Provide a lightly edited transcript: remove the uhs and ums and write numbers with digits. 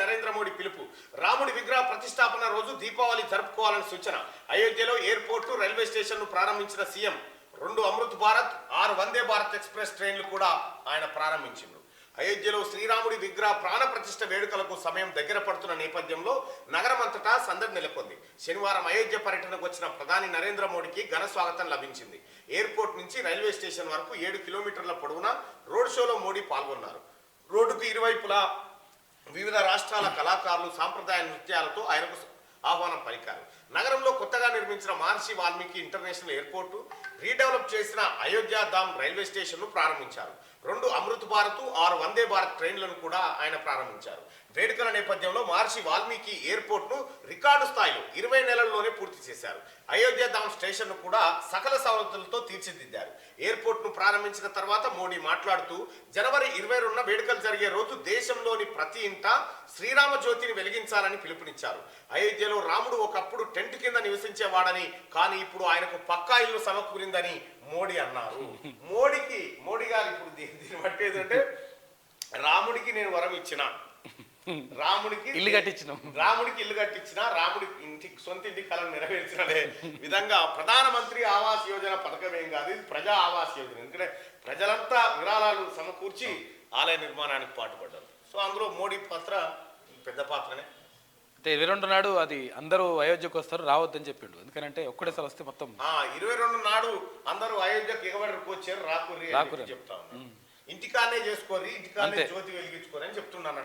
నరేంద్ర మోడీ పిలుపు. రాముడి విగ్రహ ప్రతిష్టాపన రోజు దీపావళి జరుపుకోవాలని సూచన. అయోధ్యలో ఎయిర్పోర్టు, రైల్వే స్టేషన్ను ప్రారంభించిన సీఎం. 2 అమృత్ భారత్, 6 వందే భారత్ ఎక్స్ప్రెస్ ట్రైన్లు కూడా ఆయన ప్రారంభించారు. అయోధ్యలో శ్రీరాముడి విగ్రహ ప్రాణ ప్రతిష్ఠ వేడుకలకు సమయం దగ్గర పడుతున్న నేపథ్యంలో నగరమంతటా సందడి నెలకొంది. శనివారం అయోధ్య పర్యటనకు వచ్చిన ప్రధాని నరేంద్ర మోడీకి ఘన స్వాగతం లభించింది. ఎయిర్పోర్ట్ నుంచి రైల్వే స్టేషన్ వరకు 7 కిలోమీటర్ల పొడవున రోడ్ షోలో మోడీ పాల్గొన్నారు. రోడ్డుకు ఇరువైపులా వివిధ రాష్ట్రాల కళాకారులు సాంప్రదాయ నృత్యాలతో ఆయనకు ఆహ్వానం పలికారు. నగరంలో కొత్తగా నిర్మించిన మహర్షి వాల్మీకి ఇంటర్నేషనల్ ఎయిర్పోర్టు, రీడెవలప్ చేసిన అయోధ్య ధామ్ రైల్వే స్టేషన్ను ప్రారంభించారు. 2 అమృత్ భారత్, 6 వందే భారత్ ట్రైన్లను కూడా ఆయన ప్రారంభించారు. వేడుకల నేపథ్యంలో మహర్షి వాల్మీకి ఎయిర్పోర్ట్ను రికార్డు స్థాయిలో 20 నెలల్లోనే పూర్తి చేశారు. అయోధ్య ధామ్ స్టేషన్ను కూడా సకల సవలతులతో తీర్చిదిద్దారు. ఎయిర్పోర్ట్ను ప్రారంభించిన తర్వాత మోడీ మాట్లాడుతూ, జనవరి 22న వేడుకలు జరిగే రోజు దేశంలోని ప్రతి ఇంట శ్రీరామ జ్యోతిని వెలిగించాలని పిలుపునిచ్చారు. అయోధ్యలో రాముడు ఒకప్పుడు టెంట్ కింద నివసించేవాడని, కానీ ఇప్పుడు ఆయనకు పక్కా ఇల్లు సమకూరిందని మోడీ అన్నారు. మోడీ గారు ఇప్పుడు దీన్ని బట్టి ఏంటంటే, రాముడికి నేను వరం ఇచ్చిన, రాముడికి ఇల్లు కట్టించిన, రాముడి సొంత ఇంటికి కలను నెరవేర్చిన విధంగా ప్రధానమంత్రి ఆవాస్ యోజన పథకం ఏం కాదు, ఇది ప్రజా ఆవాస్ యోజన. ఎందుకంటే ప్రజలంతా విరాళాలు సమకూర్చి ఆలయ నిర్మాణానికి పాటుపడ్డారు. సో అందులో మోడీ పాత్ర పెద్ద పాత్రనే. 22 నాడు అది అందరూ అయోధ్యకు వస్తారు, రావద్దని చెప్పిండు. ఎందుకంటే ఒక్కడేసారి వస్తే మొత్తం 22 నాడు అందరూ అయోధ్యకు ఎగబడికి వచ్చారు, రాకుర్రి చెప్తా ఉన్నాను. ఇంటికానే చేసుకోరి, ఇంటికానే జ్యోతి వెలిగించుకోరి అని చెప్తున్నాను.